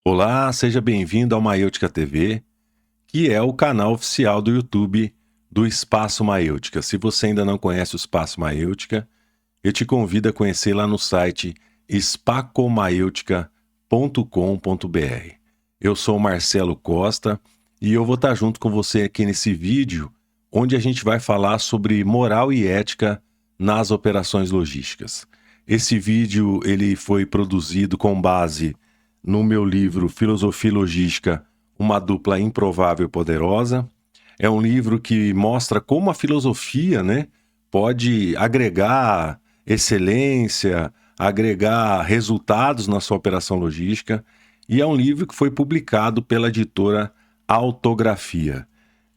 Olá, seja bem-vindo ao Maêutica TV, que é o canal oficial do YouTube do Espaço Maêutica. Se você ainda não conhece o Espaço Maêutica, eu te convido a conhecer lá no site spacomaeutica.com.br. Eu sou o Marcelo Costa e eu vou estar junto com você aqui nesse vídeo, onde a gente vai falar sobre moral e ética nas operações logísticas. Esse vídeo ele foi produzido com base no meu livro Filosofia e Logística, uma dupla improvável e poderosa. É um livro que mostra como a filosofia, pode agregar excelência, agregar resultados na sua operação logística. E é um livro que foi publicado pela editora Autografia.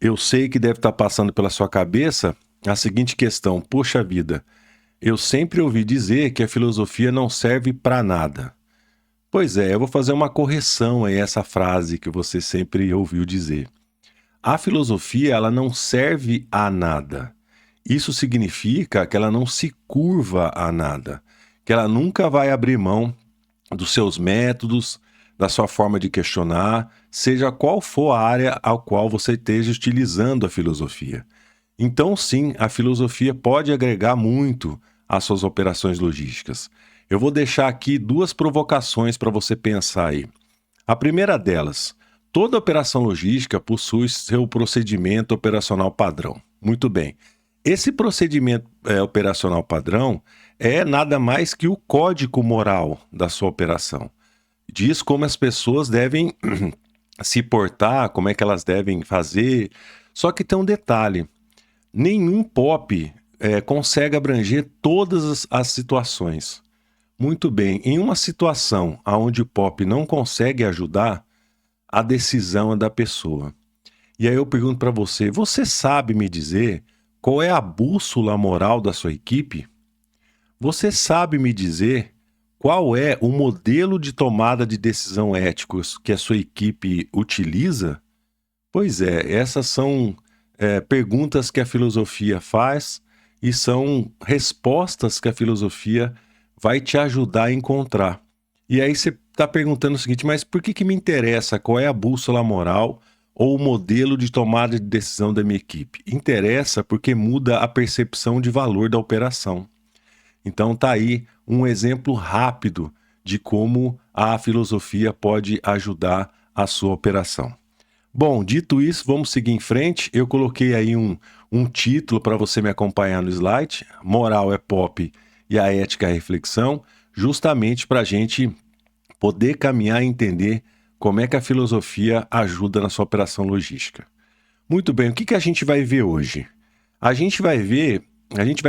Eu sei que deve estar passando pela sua cabeça a seguinte questão: poxa vida, eu sempre ouvi dizer que a filosofia não serve para nada. Pois é, eu vou fazer uma correção a essa frase que você sempre ouviu dizer. A filosofia, ela não serve a nada. Isso significa que ela não se curva a nada, que ela nunca vai abrir mão dos seus métodos, da sua forma de questionar, seja qual for a área ao qual você esteja utilizando a filosofia. Então, sim, a filosofia pode agregar muito às suas operações logísticas. Eu vou deixar aqui duas provocações para você pensar aí. A primeira delas: toda operação logística possui seu procedimento operacional padrão. Muito bem. Esse procedimento operacional padrão é nada mais que o código moral da sua operação. Diz como as pessoas devem se portar, como é que elas devem fazer. Só que tem um detalhe: nenhum POP consegue abranger todas as situações. Muito bem, em uma situação onde o POP não consegue ajudar, a decisão é da pessoa. E aí eu pergunto para você: você sabe me dizer qual é a bússola moral da sua equipe? Você sabe me dizer qual é o modelo de tomada de decisão éticos que a sua equipe utiliza? Pois é, essas são perguntas que a filosofia faz e são respostas que a filosofia vai te ajudar a encontrar. E aí você está perguntando o seguinte: mas por que me interessa qual é a bússola moral ou o modelo de tomada de decisão da minha equipe? Interessa porque muda a percepção de valor da operação. Então tá aí um exemplo rápido de como a filosofia pode ajudar a sua operação. Bom, dito isso, vamos seguir em frente. Eu coloquei aí um título para você me acompanhar no slide: Moral é Pop e a Ética é Reflexão, justamente para a gente poder caminhar e entender como é que a filosofia ajuda na sua operação logística. Muito bem, o que a gente vai ver hoje? A gente vai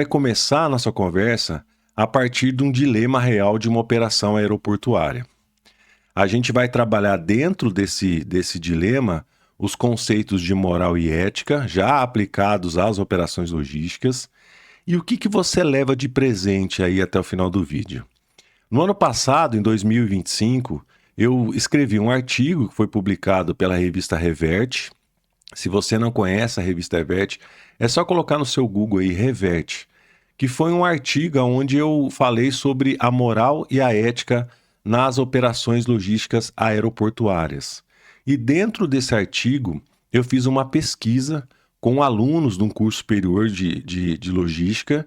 começar a nossa conversa a partir de um dilema real de uma operação aeroportuária. A gente vai trabalhar dentro desse dilema os conceitos de moral e ética já aplicados às operações logísticas e o que você leva de presente aí até o final do vídeo. No ano passado, em 2025, eu escrevi um artigo que foi publicado pela revista Reverte. Se você não conhece a revista Reverte, é só colocar no seu Google aí Reverte, que foi um artigo onde eu falei sobre a moral e a ética nas operações logísticas aeroportuárias. E dentro desse artigo, eu fiz uma pesquisa com alunos de um curso superior de logística,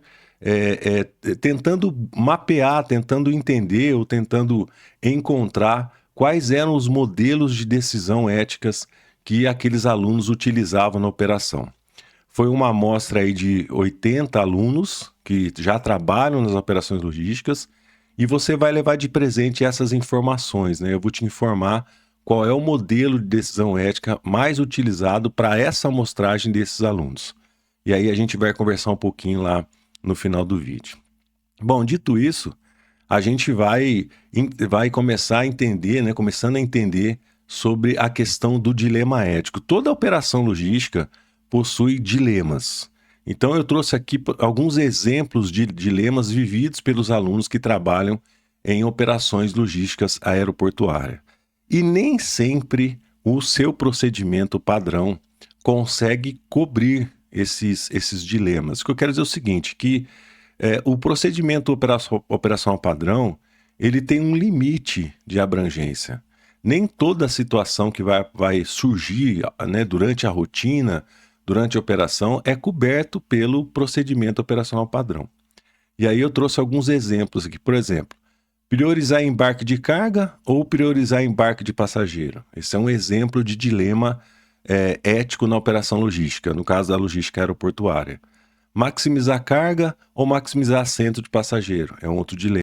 tentando mapear, tentando entender ou tentando encontrar quais eram os modelos de decisão éticas que aqueles alunos utilizavam na operação. Foi uma amostra aí de 80 alunos que já trabalham nas operações logísticas e você vai levar de presente essas informações, né? Eu vou te informar qual é o modelo de decisão ética mais utilizado para essa amostragem desses alunos. E aí a gente vai conversar um pouquinho lá no final do vídeo. Bom, dito isso, a gente vai começar a entender, começando a entender sobre a questão do dilema ético. Toda operação logística possui dilemas. Então eu trouxe aqui alguns exemplos de dilemas vividos pelos alunos que trabalham em operações logísticas aeroportuárias. E nem sempre o seu procedimento padrão consegue cobrir esses dilemas. O que eu quero dizer é o seguinte, que o procedimento operacional padrão, ele tem um limite de abrangência. nem toda situação que vai surgir, né, durante a rotina, durante a operação, é coberto pelo procedimento operacional padrão. E aí eu trouxe alguns exemplos aqui. Por exemplo, priorizar embarque de carga ou priorizar embarque de passageiro? Esse é um exemplo de dilema ético na operação logística, no caso da logística aeroportuária. Maximizar carga ou maximizar assento de passageiro? É um outro dilema.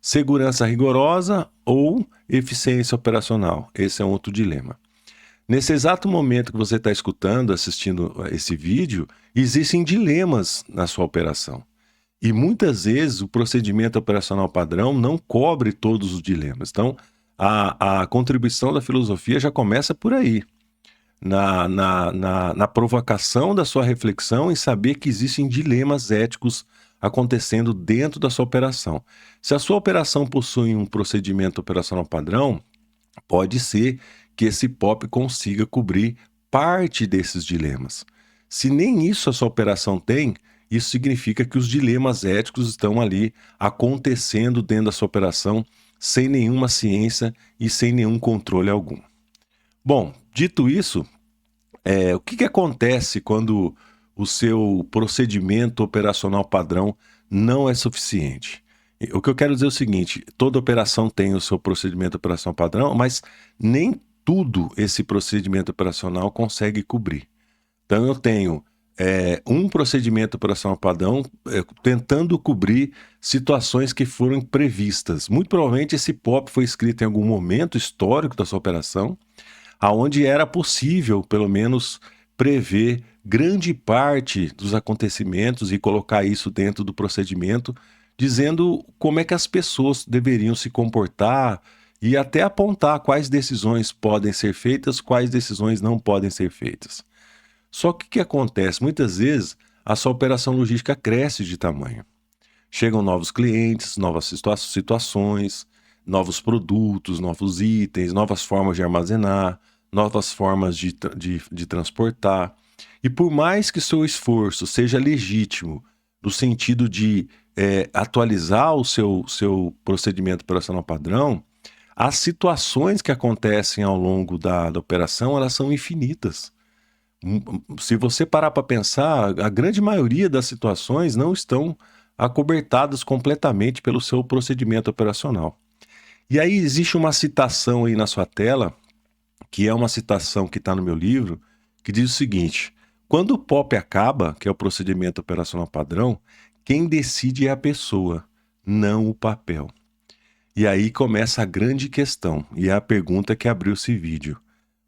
Segurança rigorosa ou eficiência operacional? Esse é um outro dilema. Nesse exato momento que você está escutando, assistindo esse vídeo, existem dilemas na sua operação. E muitas vezes o procedimento operacional padrão não cobre todos os dilemas. Então, a contribuição da filosofia já começa por aí. Na provocação da sua reflexão em saber que existem dilemas éticos acontecendo dentro da sua operação. Se a sua operação possui um procedimento operacional padrão, pode ser que esse POP consiga cobrir parte desses dilemas. Se nem isso a sua operação tem, isso significa que os dilemas éticos estão ali acontecendo dentro da sua operação sem nenhuma ciência e sem nenhum controle algum. Bom, dito isso, o que acontece quando o seu procedimento operacional padrão não é suficiente? O que eu quero dizer é o seguinte: toda operação tem o seu procedimento operacional padrão, mas nem tudo esse procedimento operacional consegue cobrir. Então eu tenho um procedimento operacional padrão tentando cobrir situações que foram previstas. Muito provavelmente esse POP foi escrito em algum momento histórico da sua operação, aonde era possível, pelo menos, prever grande parte dos acontecimentos e colocar isso dentro do procedimento, dizendo como é que as pessoas deveriam se comportar e até apontar quais decisões podem ser feitas, quais decisões não podem ser feitas. Só que o que acontece? Muitas vezes a sua operação logística cresce de tamanho. Chegam novos clientes, novas situações, novos produtos, novos itens, novas formas de armazenar, novas formas de transportar. E por mais que seu esforço seja legítimo, no sentido de atualizar o seu procedimento operacional padrão, as situações que acontecem ao longo da operação, elas são infinitas. Se você parar para pensar, a grande maioria das situações não estão acobertadas completamente pelo seu procedimento operacional. E aí existe uma citação aí na sua tela, que é uma citação que está no meu livro, que diz o seguinte: quando o POP acaba, que é o procedimento operacional padrão, quem decide é a pessoa, não o papel. E aí começa a grande questão, e é a pergunta que abriu esse vídeo.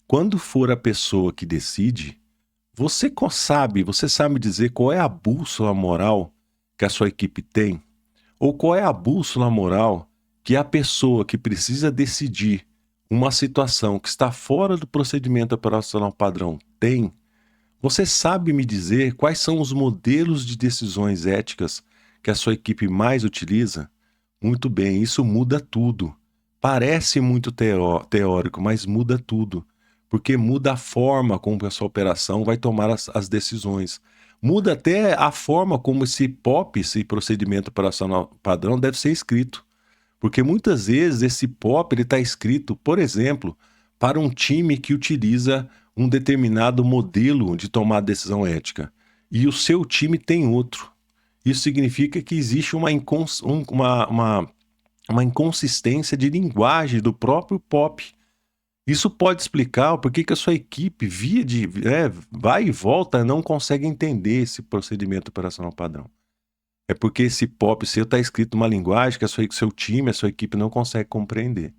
Quando for a pessoa que decide, você sabe dizer qual é a bússola moral que a sua equipe tem? Ou qual é a bússola moral que a pessoa que precisa decidir uma situação que está fora do procedimento operacional padrão tem? Você sabe me dizer quais são os modelos de decisões éticas que a sua equipe mais utiliza? Muito bem, isso muda tudo. Parece muito teórico, mas muda tudo. Porque muda a forma como a sua operação vai tomar as decisões. Muda até a forma como esse POP, esse procedimento operacional padrão, deve ser escrito. Porque muitas vezes esse POP está escrito, por exemplo, para um time que utiliza um determinado modelo de tomar decisão ética. E o seu time tem outro. Isso significa que existe uma inconsistência de linguagem do próprio POP. Isso pode explicar por que a sua equipe, vai e volta, não consegue entender esse procedimento operacional padrão. É porque esse POP seu está escrito uma linguagem que seu time, a sua equipe não consegue compreender.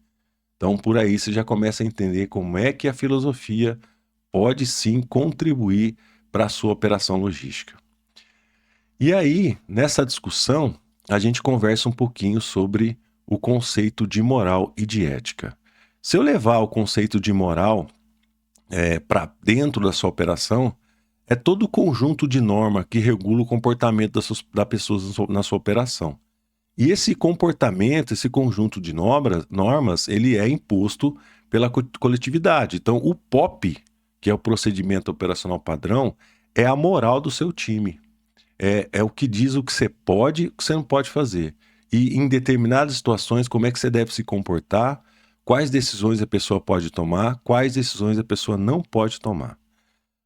Então, por aí você já começa a entender como é que a filosofia pode sim contribuir para a sua operação logística. E aí, nessa discussão, a gente conversa um pouquinho sobre o conceito de moral e de ética. Se eu levar o conceito de moral para dentro da sua operação, é todo o conjunto de norma que regula o comportamento das pessoas na sua operação. E esse comportamento, esse conjunto de normas, ele é imposto pela coletividade. Então, o POP, que é o procedimento operacional padrão, é a moral do seu time. É o que diz o que você pode e o que você não pode fazer. E em determinadas situações, como é que você deve se comportar, quais decisões a pessoa pode tomar, quais decisões a pessoa não pode tomar.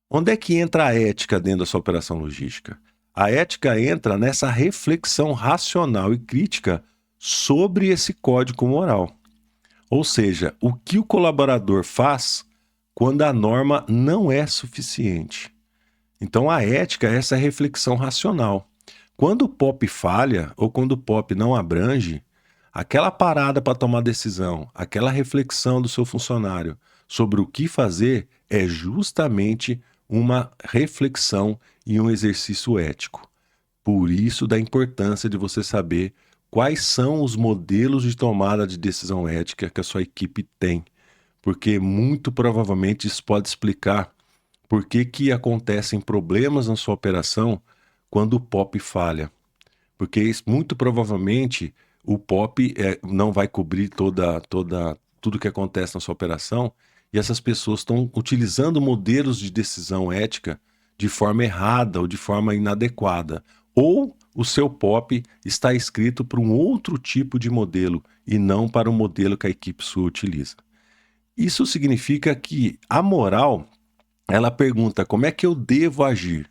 Onde é que entra a ética dentro da sua operação logística? A ética entra nessa reflexão racional e crítica sobre esse código moral. Ou seja, o que o colaborador faz quando a norma não é suficiente. Então a ética é essa reflexão racional. Quando o POP falha ou quando o POP não abrange, aquela parada para tomar decisão, aquela reflexão do seu funcionário sobre o que fazer é justamente uma reflexão e um exercício ético. Por isso da importância de você saber quais são os modelos de tomada de decisão ética que a sua equipe tem, porque muito provavelmente isso pode explicar por que acontecem problemas na sua operação quando o POP falha. Porque muito provavelmente o POP não vai cobrir tudo que acontece na sua operação e essas pessoas estão utilizando modelos de decisão ética de forma errada ou de forma inadequada. Ou o seu POP está escrito para um outro tipo de modelo e não para o modelo que a equipe sua utiliza. Isso significa que a moral, ela pergunta como é que eu devo agir.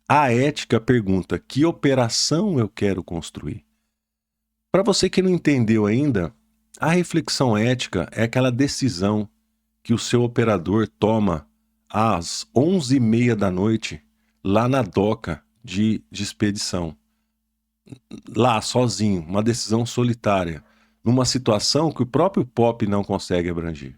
A ética pergunta que operação eu quero construir. Para você que não entendeu ainda, a reflexão ética é aquela decisão que o seu operador toma às 11h30 da noite lá na doca de expedição. Lá, sozinho, uma decisão solitária, numa situação que o próprio POP não consegue abranger.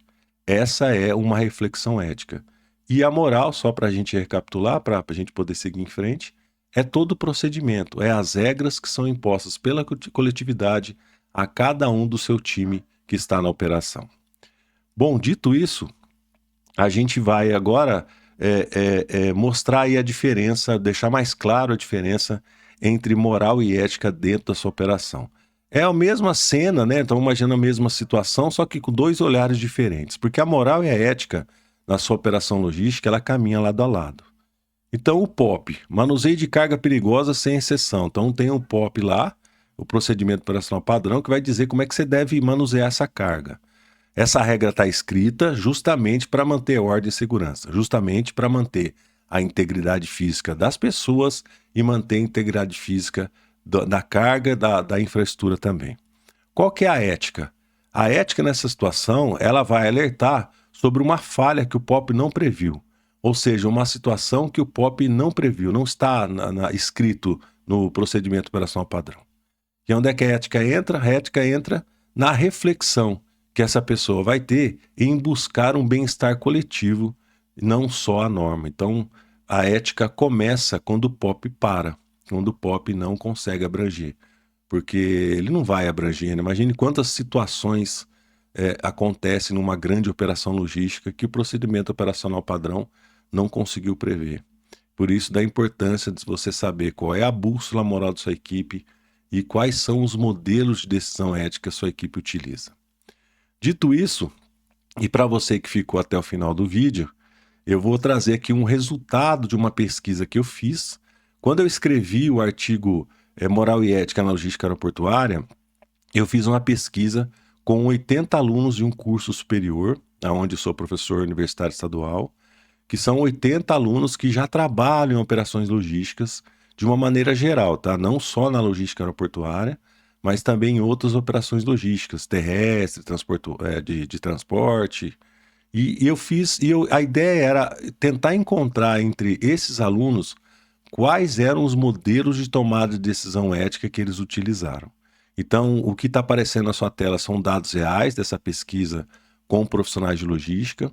Essa é uma reflexão ética. E a moral, só para a gente recapitular, para a gente poder seguir em frente, é todo o procedimento, é as regras que são impostas pela coletividade a cada um do seu time que está na operação. Bom, dito isso, a gente vai agora mostrar aí a diferença, deixar mais claro a diferença entre moral e ética dentro da sua operação. É a mesma cena, né? Então imagina a mesma situação, só que com dois olhares diferentes, porque a moral e a ética na sua operação logística, ela caminha lado a lado. Então o POP, manuseio de carga perigosa sem exceção. Então tem um POP lá, o procedimento operacional padrão, que vai dizer como é que você deve manusear essa carga. Essa regra está escrita justamente para manter ordem e segurança, justamente para manter a integridade física das pessoas e manter a integridade física da carga, da infraestrutura também. Qual que é a ética? A ética nessa situação, ela vai alertar sobre uma falha que o POP não previu, ou seja, uma situação que o POP não previu, não está escrito no procedimento operacional padrão. E onde é que a ética entra? A ética entra na reflexão que essa pessoa vai ter em buscar um bem-estar coletivo, não só a norma. Então, a ética começa quando o POP para, quando o POP não consegue abranger, porque ele não vai abranger, né? Imagine quantas situações acontecem numa grande operação logística que o procedimento operacional padrão não conseguiu prever. Por isso, da importância de você saber qual é a bússola moral da sua equipe e quais são os modelos de decisão ética que a sua equipe utiliza. Dito isso, e para você que ficou até o final do vídeo, eu vou trazer aqui um resultado de uma pesquisa que eu fiz. Quando eu escrevi o artigo Moral e Ética na Logística Aeroportuária, eu fiz uma pesquisa com 80 alunos de um curso superior, onde eu sou professor universitário estadual, que são 80 alunos que já trabalham em operações logísticas de uma maneira geral, tá? Não só na logística aeroportuária, mas também em outras operações logísticas, terrestre, de transporte. A ideia era tentar encontrar entre esses alunos quais eram os modelos de tomada de decisão ética que eles utilizaram. Então, o que está aparecendo na sua tela são dados reais dessa pesquisa com profissionais de logística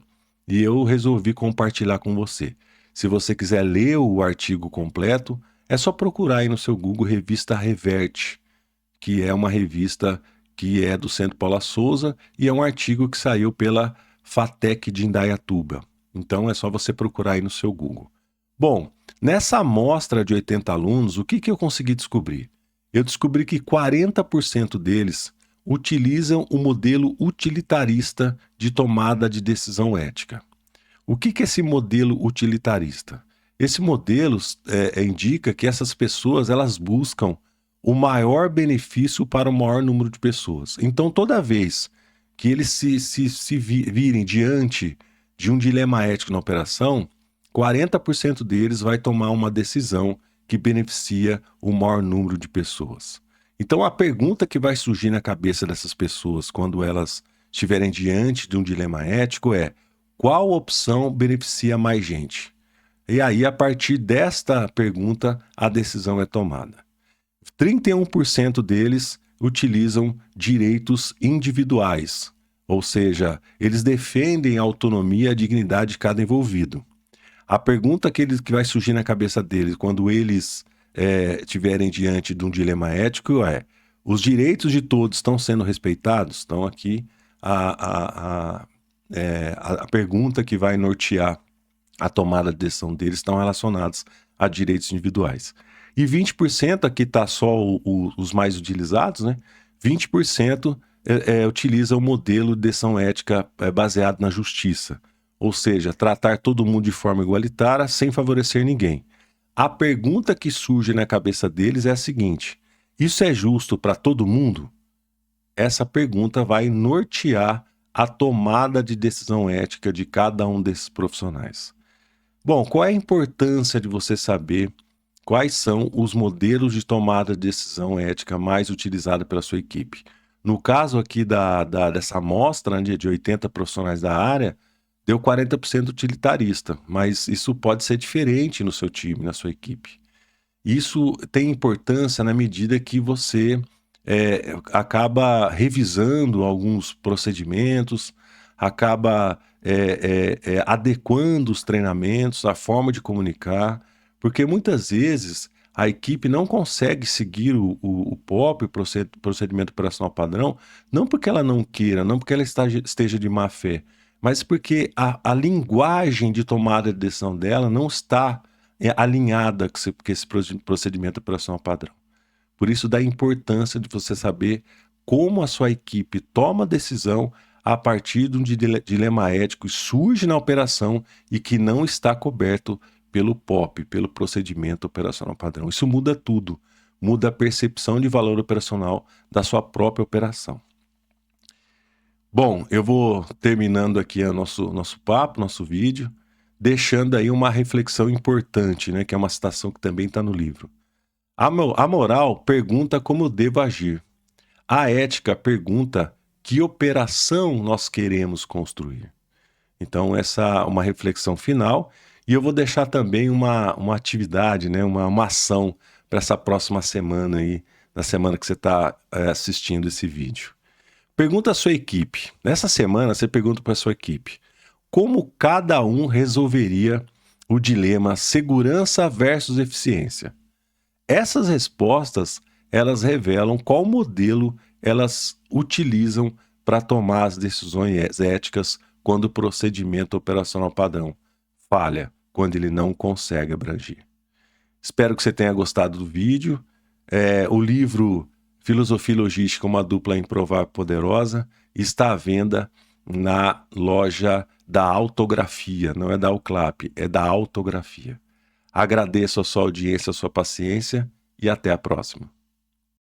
e eu resolvi compartilhar com você. Se você quiser ler o artigo completo, é só procurar aí no seu Google Revista Reverte, que é uma revista que é do Centro Paula Souza e é um artigo que saiu pela FATEC de Indaiatuba. Então é só você procurar aí no seu Google. Bom, nessa amostra de 80 alunos, o que eu consegui descobrir? Eu descobri que 40% deles utilizam o modelo utilitarista de tomada de decisão ética. O que é esse modelo utilitarista? Esse modelo indica que essas pessoas elas buscam o maior benefício para o maior número de pessoas. Então, toda vez que eles virem diante de um dilema ético na operação, 40% deles vai tomar uma decisão que beneficia o maior número de pessoas. Então, a pergunta que vai surgir na cabeça dessas pessoas quando elas estiverem diante de um dilema ético é: qual opção beneficia mais gente? E aí, a partir desta pergunta, a decisão é tomada. 31% deles utilizam direitos individuais, ou seja, eles defendem a autonomia e a dignidade de cada envolvido. A pergunta que vai surgir na cabeça deles quando eles estiverem diante de um dilema ético é: os direitos de todos estão sendo respeitados? Então aqui a pergunta que vai nortear a tomada de decisão deles estão relacionados a direitos individuais. E 20%, aqui está só os mais utilizados, né? 20% utiliza o modelo de decisão ética baseado na justiça. Ou seja, tratar todo mundo de forma igualitária sem favorecer ninguém. A pergunta que surge na cabeça deles é a seguinte: isso é justo para todo mundo? Essa pergunta vai nortear a tomada de decisão ética de cada um desses profissionais. Bom, qual é a importância de você saber quais são os modelos de tomada de decisão ética mais utilizados pela sua equipe? No caso aqui dessa amostra, né, de 80 profissionais da área, deu 40% utilitarista, mas isso pode ser diferente no seu time, na sua equipe. Isso tem importância na medida que você acaba revisando alguns procedimentos, acaba adequando os treinamentos, a forma de comunicar, porque muitas vezes a equipe não consegue seguir o POP, o procedimento operacional padrão, não porque ela não queira, não porque ela esteja de má fé, mas porque a linguagem de tomada de decisão dela não está alinhada com esse procedimento operacional padrão. Por isso, da importância de você saber como a sua equipe toma decisão a partir de um dilema ético que surge na operação e que não está coberto pelo POP, pelo procedimento operacional padrão. Isso muda tudo, muda a percepção de valor operacional da sua própria operação. Bom, eu vou terminando aqui o nosso papo, nosso vídeo, deixando aí uma reflexão importante, né, que é uma citação que também está no livro. A moral pergunta como eu devo agir. A ética pergunta que operação nós queremos construir. Então, essa é uma reflexão final. E eu vou deixar também uma atividade, né, uma ação para essa próxima semana aí, na semana que você está assistindo esse vídeo. Pergunta à sua equipe. Nessa semana, você pergunta para a sua equipe: como cada um resolveria o dilema segurança versus eficiência? Essas respostas, elas revelam qual modelo elas utilizam para tomar as decisões éticas quando o procedimento operacional padrão falha, quando ele não consegue abranger. Espero que você tenha gostado do vídeo. O livro Filosofia e Logística, uma dupla improvável e poderosa, está à venda na loja da Autografia, não é da Uclap, é da Autografia. Agradeço a sua audiência, a sua paciência e até a próxima.